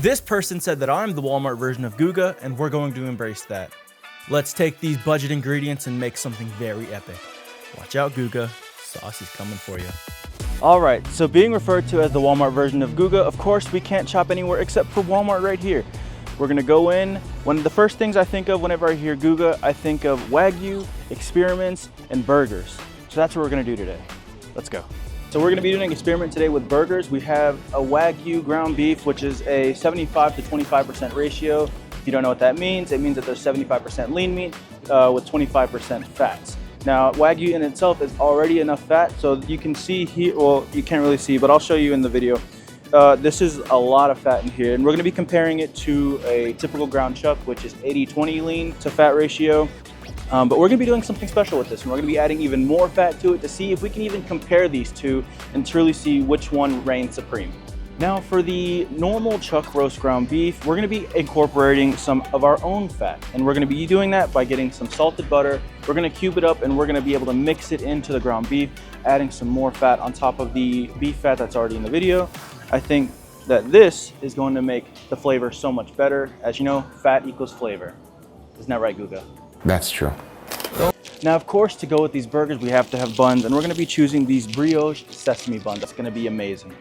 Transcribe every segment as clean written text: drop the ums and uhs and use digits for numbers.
This person said that I'm the Walmart version of Guga, and we're going to embrace that. Let's take these budget ingredients and make something very epic. Watch out, Guga. Sauce is coming for you. Alright, so being referred to as the Walmart version of Guga, of course we can't shop anywhere except for Walmart right here. We're gonna go in. One of the first things I think of whenever I hear Guga, I think of wagyu, experiments, and burgers. So that's what we're gonna do today. Let's go. So we're gonna be doing an experiment today with burgers. We have a wagyu ground beef, which is a 75 to 25% ratio. If you don't know what that means, it means that there's 75% lean meat with 25% fats. Now, wagyu in itself is already enough fat, so you can see here, well, you can't really see, but I'll show you in the video. This is a lot of fat in here, and we're gonna be comparing it to a typical ground chuck, which is 80-20 lean to fat ratio. But we're gonna be doing something special with this, and we're gonna be adding even more fat to it to see if we can even compare these two and truly see which one reigns supreme. Now for the normal chuck roast ground beef, we're gonna be incorporating some of our own fat, and we're gonna be doing that by getting some salted butter. We're gonna cube it up, and we're gonna be able to mix it into the ground beef, adding some more fat on top of the beef fat that's already in the video. I think that this is going to make the flavor so much better. As you know, fat equals flavor. Isn't that right, Guga? That's true. Now, of course, to go with these burgers, we have to have buns, and we're gonna be choosing these brioche sesame buns. That's gonna be amazing.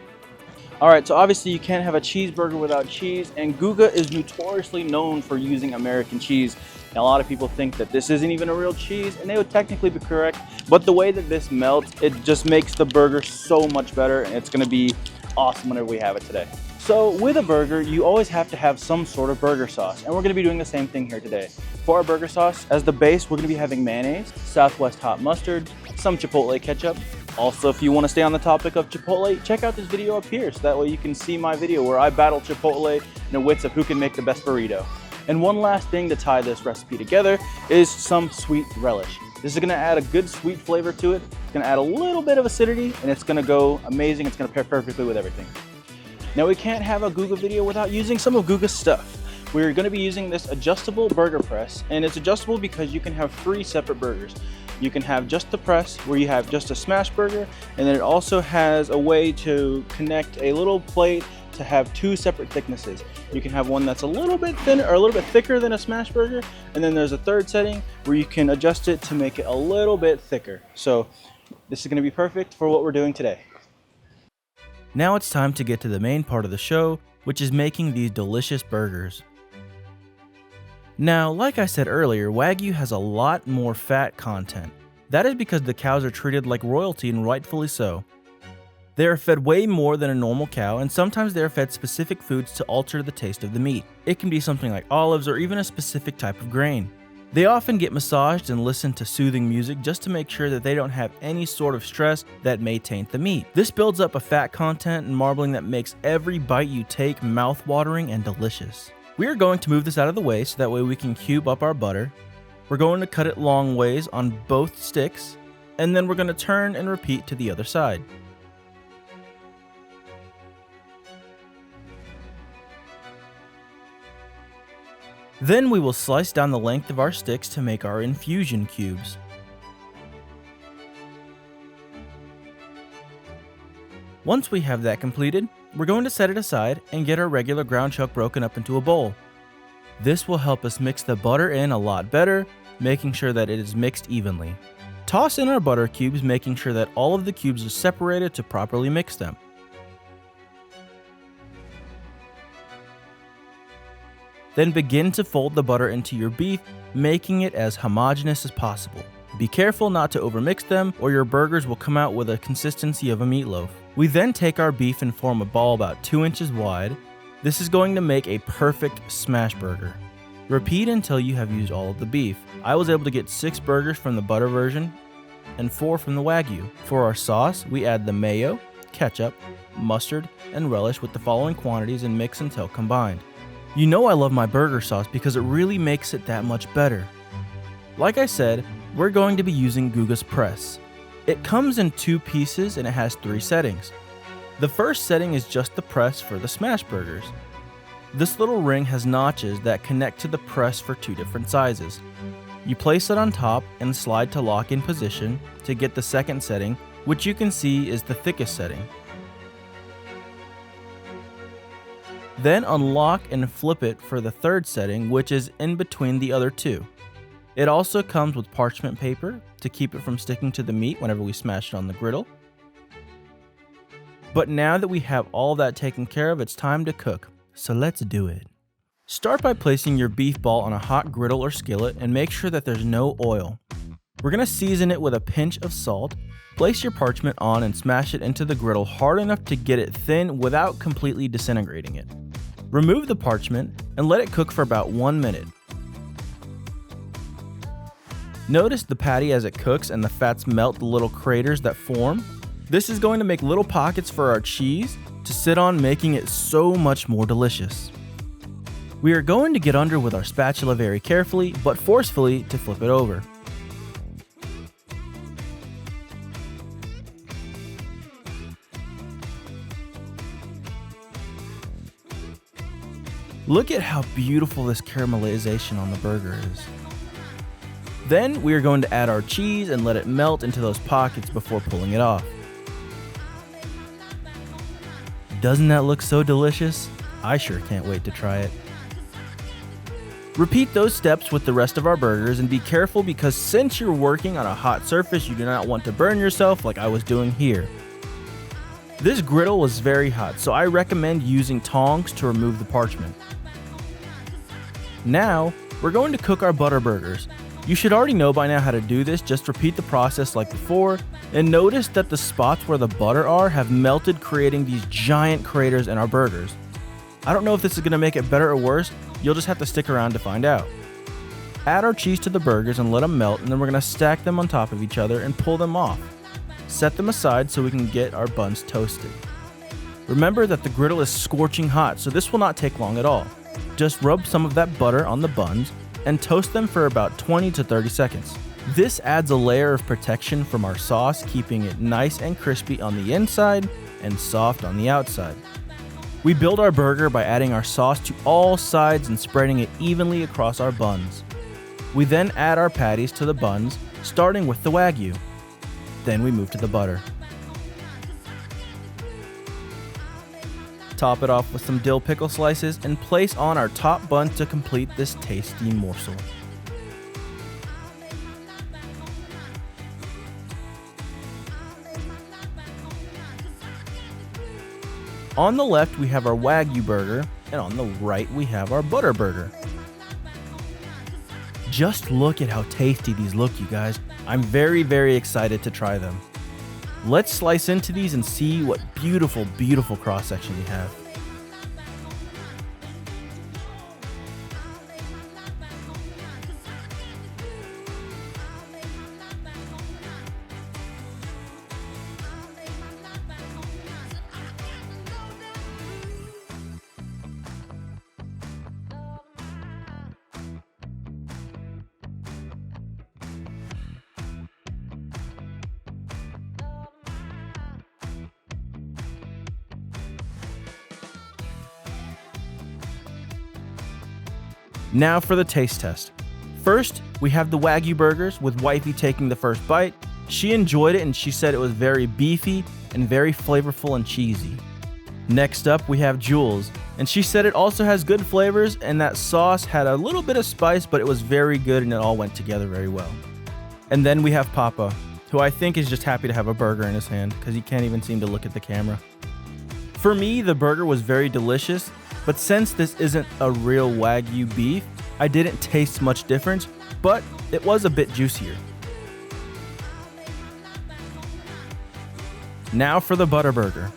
All right, so obviously you can't have a cheeseburger without cheese, and Guga is notoriously known for using American cheese. Now, a lot of people think that this isn't even a real cheese, and they would technically be correct, but the way that this melts, it just makes the burger so much better, and it's gonna be awesome whenever we have it today. So with a burger, you always have to have some sort of burger sauce, and we're gonna be doing the same thing here today. For our burger sauce, as the base, we're gonna be having mayonnaise, Southwest hot mustard, some Chipotle ketchup. Also, if you wanna stay on the topic of Chipotle, check out this video up here, so that way you can see my video where I battle Chipotle in the wits of who can make the best burrito. And one last thing to tie this recipe together is some sweet relish. This is gonna add a good sweet flavor to it. It's gonna add a little bit of acidity, and it's gonna go amazing. It's gonna pair perfectly with everything. Now, we can't have a Guga video without using some of Guga's stuff. We're gonna be using this adjustable burger press, and it's adjustable because you can have 3 separate burgers. You can have just the press where you have just a smash burger, and then it also has a way to connect a little plate to have 2 separate thicknesses. You can have one that's a little bit thinner or a little bit thicker than a smash burger, and then there's a third setting where you can adjust it to make it a little bit thicker. So this is gonna be perfect for what we're doing today. Now it's time to get to the main part of the show, which is making these delicious burgers. Now, like I said earlier, wagyu has a lot more fat content. That is because the cows are treated like royalty, and rightfully so. They are fed way more than a normal cow, and sometimes they are fed specific foods to alter the taste of the meat. It can be something like olives or even a specific type of grain. They often get massaged and listen to soothing music just to make sure that they don't have any sort of stress that may taint the meat. This builds up a fat content and marbling that makes every bite you take mouth-watering and delicious. We are going to move this out of the way so that way we can cube up our butter. We're going to cut it long ways on both sticks, and then we're going to turn and repeat to the other side. Then we will slice down the length of our sticks to make our infusion cubes. Once we have that completed, we're going to set it aside and get our regular ground chuck broken up into a bowl. This will help us mix the butter in a lot better, making sure that it is mixed evenly. Toss in our butter cubes, making sure that all of the cubes are separated to properly mix them. Then begin to fold the butter into your beef, making it as homogeneous as possible. Be careful not to overmix them, or your burgers will come out with a consistency of a meatloaf. We then take our beef and form a ball about 2 inches wide. This is going to make a perfect smash burger. Repeat until you have used all of the beef. I was able to get 6 burgers from the butter version and 4 from the wagyu. For our sauce, we add the mayo, ketchup, mustard, and relish with the following quantities and mix until combined. You know I love my burger sauce because it really makes it that much better. Like I said, we're going to be using Guga's press. It comes in 2 pieces and it has 3 settings. The first setting is just the press for the smash burgers. This little ring has notches that connect to the press for 2 different sizes. You place it on top and slide to lock in position to get the second setting, which you can see is the thickest setting. Then unlock and flip it for the third setting, which is in between the other two. It also comes with parchment paper to keep it from sticking to the meat whenever we smash it on the griddle. But now that we have all that taken care of, it's time to cook. So let's do it. Start by placing your beef ball on a hot griddle or skillet and make sure that there's no oil. We're going to season it with a pinch of salt. Place your parchment on and smash it into the griddle hard enough to get it thin without completely disintegrating it. Remove the parchment and let it cook for about 1 minute. Notice the patty as it cooks and the fats melt the little craters that form. This is going to make little pockets for our cheese to sit on, making it so much more delicious. We are going to get under with our spatula very carefully, but forcefully to flip it over. Look at how beautiful this caramelization on the burger is. Then we are going to add our cheese and let it melt into those pockets before pulling it off. Doesn't that look so delicious? I sure can't wait to try it. Repeat those steps with the rest of our burgers and be careful because since you're working on a hot surface, you do not want to burn yourself like I was doing here. This griddle was very hot, so I recommend using tongs to remove the parchment. Now, we're going to cook our butter burgers. You should already know by now how to do this, just repeat the process like before, and notice that the spots where the butter are have melted, creating these giant craters in our burgers. I don't know if this is going to make it better or worse, you'll just have to stick around to find out. Add our cheese to the burgers and let them melt, and then we're going to stack them on top of each other and pull them off. Set them aside so we can get our buns toasted. Remember that the griddle is scorching hot, so this will not take long at all. Just rub some of that butter on the buns and toast them for about 20 to 30 seconds. This adds a layer of protection from our sauce, keeping it nice and crispy on the inside and soft on the outside. We build our burger by adding our sauce to all sides and spreading it evenly across our buns. We then add our patties to the buns, starting with the wagyu. Then we move to the butter. Top it off with some dill pickle slices and place on our top bun to complete this tasty morsel. On the left we have our wagyu burger, and on the right we have our butter burger. Just look at how tasty these look, you guys. I'm very, very excited to try them. Let's slice into these and see what beautiful, beautiful cross-section we have. Now for the taste test. First, we have the wagyu burgers with wifey taking the first bite. She enjoyed it and she said it was very beefy and very flavorful and cheesy. Next up, we have Jules, and she said it also has good flavors and that sauce had a little bit of spice, but it was very good and it all went together very well. And then we have Papa, who I think is just happy to have a burger in his hand because he can't even seem to look at the camera. For me, the burger was very delicious, but since this isn't a real wagyu beef, I didn't taste much difference, but it was a bit juicier. Now for the butter burger.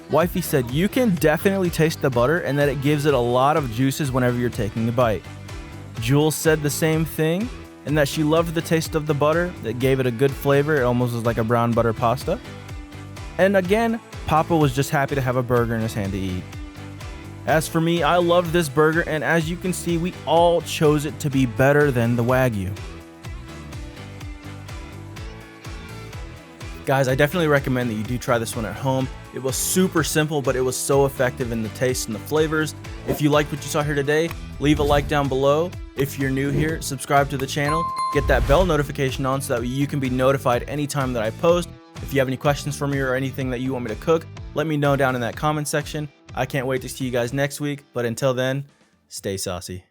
Wifey said you can definitely taste the butter and that it gives it a lot of juices whenever you're taking a bite. Jules said the same thing and that she loved the taste of the butter, that gave it a good flavor, it almost was like a brown butter pasta. And again, Papa was just happy to have a burger in his hand to eat. As for me, I loved this burger, and as you can see, we all chose it to be better than the wagyu. Guys, I definitely recommend that you do try this one at home. It was super simple, but it was so effective in the taste and the flavors. If you liked what you saw here today, leave a like down below. If you're new here, subscribe to the channel. Get that bell notification on so that you can be notified anytime that I post. If you have any questions for me or anything that you want me to cook, let me know down in that comment section. I can't wait to see you guys next week, but until then, stay saucy.